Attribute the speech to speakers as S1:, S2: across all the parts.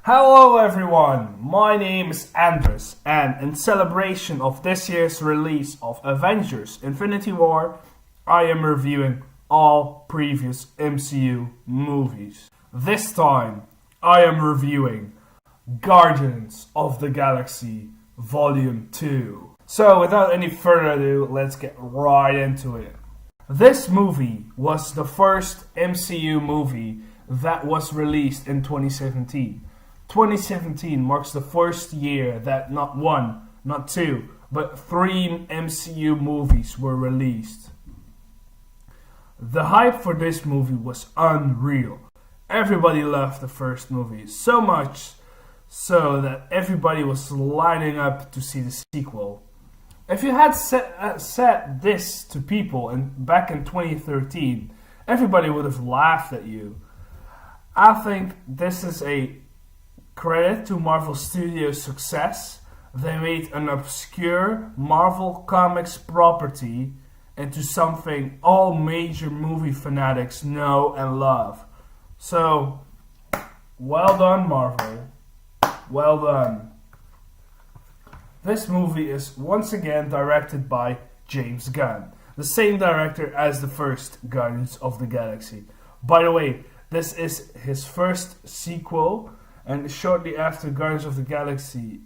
S1: Hello everyone, my name is Andres, and in celebration of this year's release of Avengers Infinity War, I am reviewing all previous MCU movies. This time, I am reviewing Guardians of the Galaxy Vol.2. So without any further ado, let's get right into it. This movie was the first MCU movie that was released in 2017. 2017 marks the first year that not one, not two, but three MCU movies were released. The hype for this movie was unreal. Everybody loved the first movie, so much so that everybody was lining up to see the sequel. If you had said this to people back in 2013, everybody would have laughed at you. I think this is a credit to Marvel Studios' success. They made an obscure Marvel Comics property into something all major movie fanatics know and love. So, well done, Marvel. Well done. This movie is once again directed by James Gunn, the same director as the first Guardians of the Galaxy. By the way, this is his first sequel, and shortly after Guardians of the Galaxy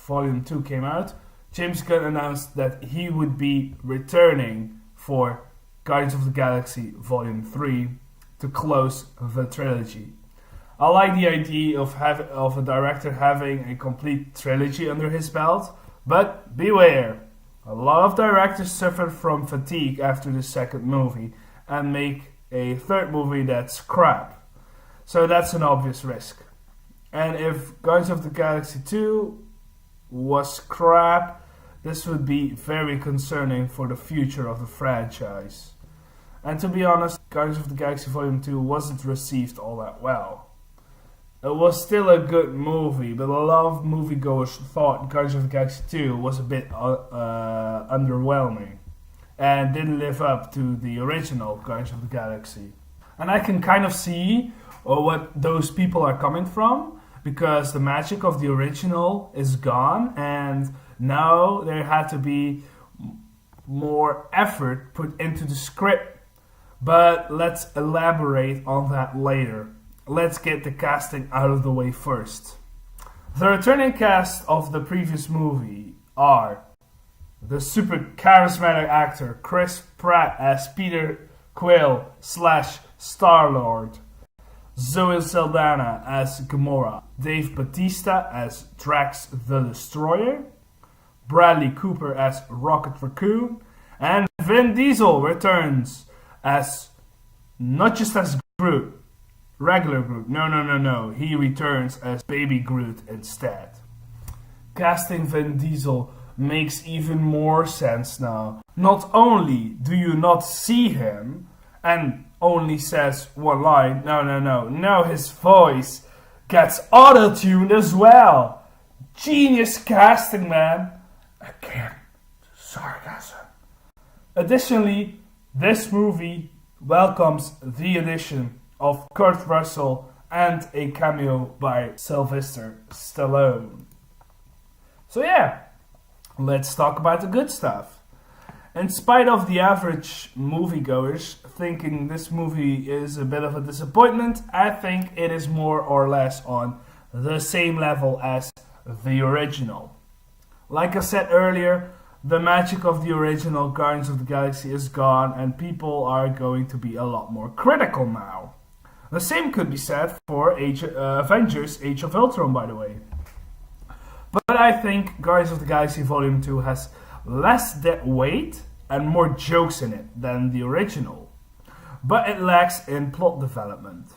S1: Volume 2 came out, James Gunn announced that he would be returning for Guardians of the Galaxy Volume 3 to close the trilogy. I like the idea of a director having a complete trilogy under his belt, but beware. A lot of directors suffer from fatigue after the second movie and make a third movie that's crap. So that's an obvious risk. And if Guardians of the Galaxy 2 was crap, this would be very concerning for the future of the franchise. And to be honest, Guardians of the Galaxy Volume 2 wasn't received all that well. It was still a good movie, but a lot of moviegoers thought Guardians of the Galaxy 2 was a bit underwhelming and didn't live up to the original Guardians of the Galaxy. And I can kind of see what those people are coming from, because the magic of the original is gone and now there had to be more effort put into the script. But let's elaborate on that later. Let's get the casting out of the way first. The returning cast of the previous movie are the super charismatic actor Chris Pratt as Peter Quill / Star-Lord, Zoe Saldana as Gamora, Dave Bautista as Drax the Destroyer, Bradley Cooper as Rocket Raccoon, and Vin Diesel returns as not just as Groot, regular Groot. No. He returns as Baby Groot instead. Casting Vin Diesel makes even more sense now. Not only do you not see him and only says one line, no, his voice gets auto-tuned as well. Genius casting, man. Again, sarcasm. Additionally, this movie welcomes the addition of Kurt Russell and a cameo by Sylvester Stallone. So yeah, let's talk about the good stuff. In spite of the average moviegoers thinking this movie is a bit of a disappointment, I think it is more or less on the same level as the original. Like I said earlier, the magic of the original Guardians of the Galaxy is gone and people are going to be a lot more critical now. The same could be said for Avengers Age of Ultron, by the way. But I think Guardians of the Galaxy Volume 2 has less dead weight and more jokes in it than the original. But it lacks in plot development,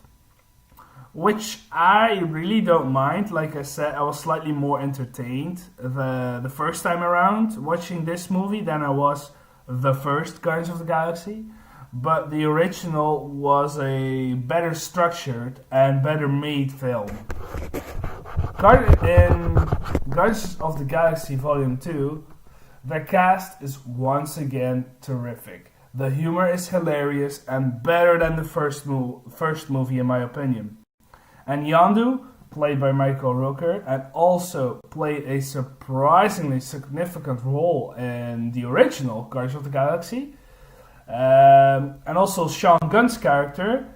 S1: which I really don't mind. Like I said, I was slightly more entertained the first time around watching this movie than I was the first Guardians of the Galaxy. But the original was a better structured and better made film. In Guardians of the Galaxy Volume 2, the cast is once again terrific. The humor is hilarious and better than the first movie in my opinion. And Yondu played by Michael Rooker, and also played a surprisingly significant role in the original Guardians of the Galaxy. And also Sean Gunn's character,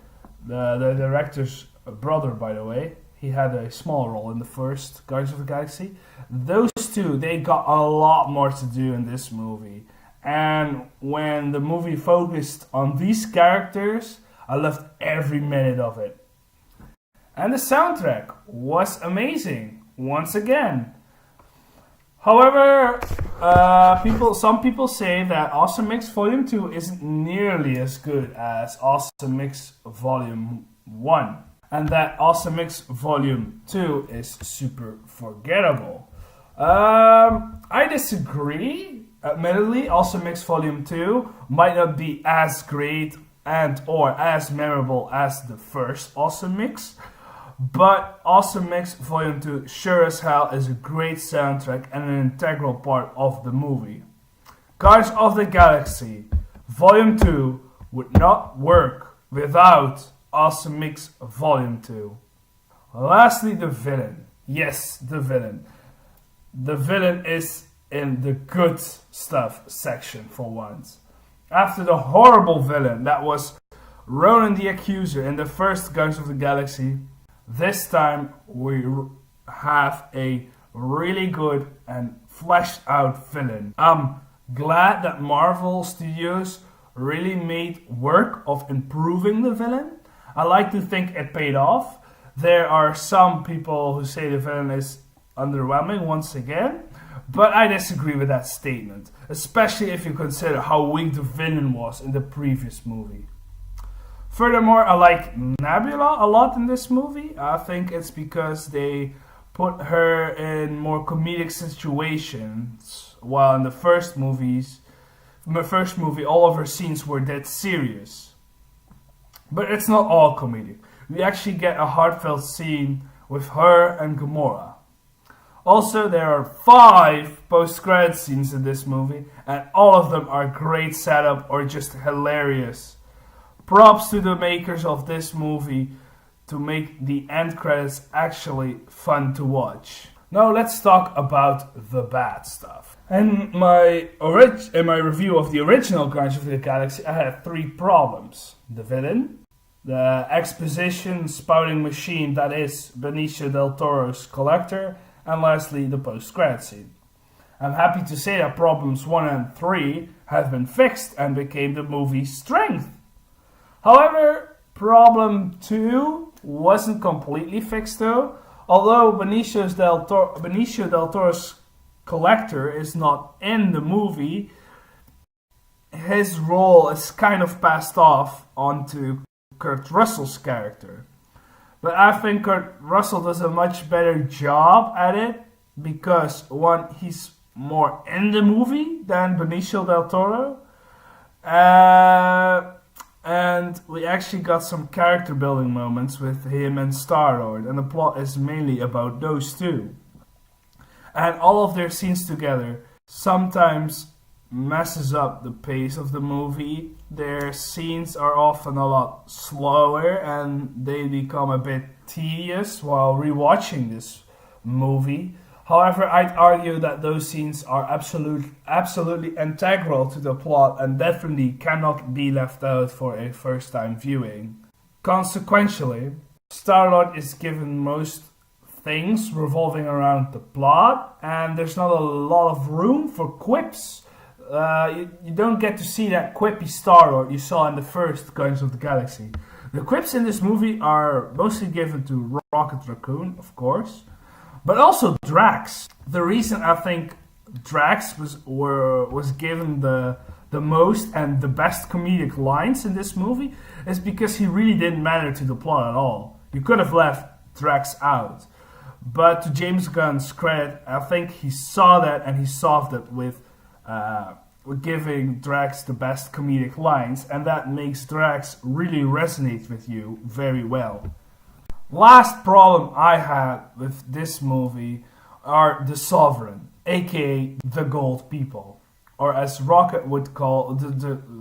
S1: the director's brother, by the way, he had a small role in the first Guardians of the Galaxy. Those two, they got a lot more to do in this movie. And when the movie focused on these characters, I loved every minute of it. And the soundtrack was amazing, once again. However, some people say that Awesome Mix Volume 2 isn't nearly as good as Awesome Mix Volume 1. And that Awesome Mix Volume 2 is super forgettable. I disagree. Admittedly, Awesome Mix Volume 2 might not be as great and or as memorable as the first Awesome Mix, but Awesome Mix Volume 2 sure as hell is a great soundtrack and an integral part of the movie. Guardians of the Galaxy Volume 2 would not work without Awesome Mix Volume 2. Lastly, the villain. Yes, the villain. The villain is in the good stuff section for once. After the horrible villain that was Ronan the Accuser in the first Guardians of the Galaxy, this time we have a really good and fleshed out villain. I'm glad that Marvel Studios really made work of improving the villain. I like to think it paid off. There are some people who say the villain is underwhelming once again, but I disagree with that statement, especially if you consider how weak the villain was in the previous movie. Furthermore, I like Nebula a lot in this movie. I think it's because they put her in more comedic situations, while in the first movie, all of her scenes were dead serious. But it's not all comedic. We actually get a heartfelt scene with her and Gamora. Also, there are 5 post-credit scenes in this movie, and all of them are great setup or just hilarious. Props to the makers of this movie to make the end credits actually fun to watch. Now let's talk about the bad stuff. In my review of the original Guardians of the Galaxy, I had 3 problems. The villain, the exposition spouting machine that is Benicio del Toro's Collector, and lastly, the post-credit scene. I'm happy to say that problems 1 and 3 have been fixed and became the movie's strength. However, problem 2 wasn't completely fixed though. Although Benicio del Toro's Collector is not in the movie, his role is kind of passed off onto Kurt Russell's character. But I think Kurt Russell does a much better job at it because, one, he's more in the movie than Benicio del Toro. And we actually got some character building moments with him and Star-Lord, and the plot is mainly about those two. And all of their scenes together sometimes messes up the pace of the movie. Their scenes are often a lot slower and they become a bit tedious while rewatching this movie. However, I'd argue that those scenes are absolutely integral to the plot and definitely cannot be left out for a first-time viewing. Consequentially, Star-Lord is given most things revolving around the plot, and there's not a lot of room for quips. You don't get to see that quippy Star-Lord you saw in the first Guardians of the Galaxy. The quips in this movie are mostly given to Rocket Raccoon, of course, but also Drax. The reason I think Drax was given the most and the best comedic lines in this movie is because he really didn't matter to the plot at all. You could have left Drax out. But to James Gunn's credit, I think he saw that and he solved it with giving Drax the best comedic lines, and that makes Drax really resonate with you very well. Last problem I had with this movie are the Sovereign, aka the Gold People, or as Rocket would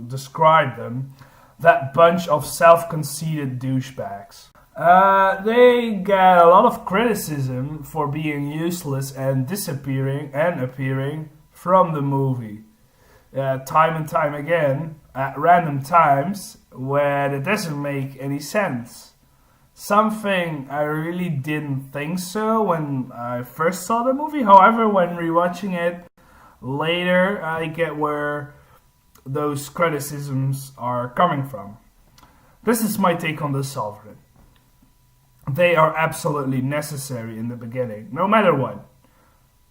S1: describe them, that bunch of self-conceited douchebags. They get a lot of criticism for being useless and disappearing and appearing from the movie. Time and time again, at random times, when it doesn't make any sense. Something I really didn't think so when I first saw the movie. However, when rewatching it later, I get where those criticisms are coming from. This is my take on the Sovereign. They are absolutely necessary in the beginning, no matter what.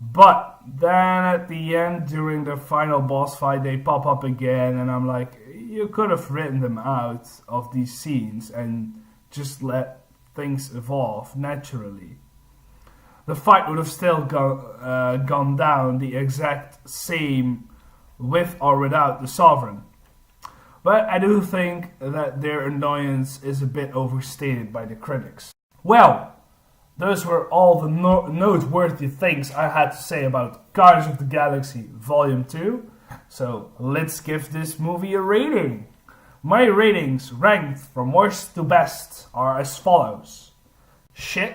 S1: But then at the end, during the final boss fight, they pop up again, and I'm like, you could have written them out of these scenes and just let things evolve naturally. The fight would have still gone down the exact same with or without the Sovereign. But I do think that their annoyance is a bit overstated by the critics. Well, those were all the noteworthy things I had to say about Guardians of the Galaxy Volume 2. So let's give this movie a rating. My ratings ranked from worst to best are as follows: shit,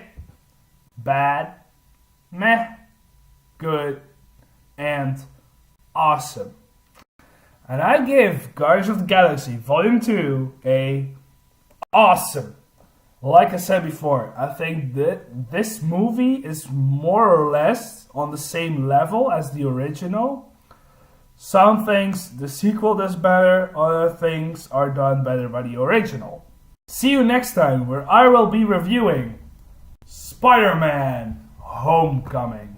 S1: bad, meh, good, and awesome. And I give Guardians of the Galaxy Volume 2 a awesome. Like I said before, I think that this movie is more or less on the same level as the original. Some things the sequel does better, other things are done better by the original. See you next time, where I will be reviewing Spider-Man Homecoming.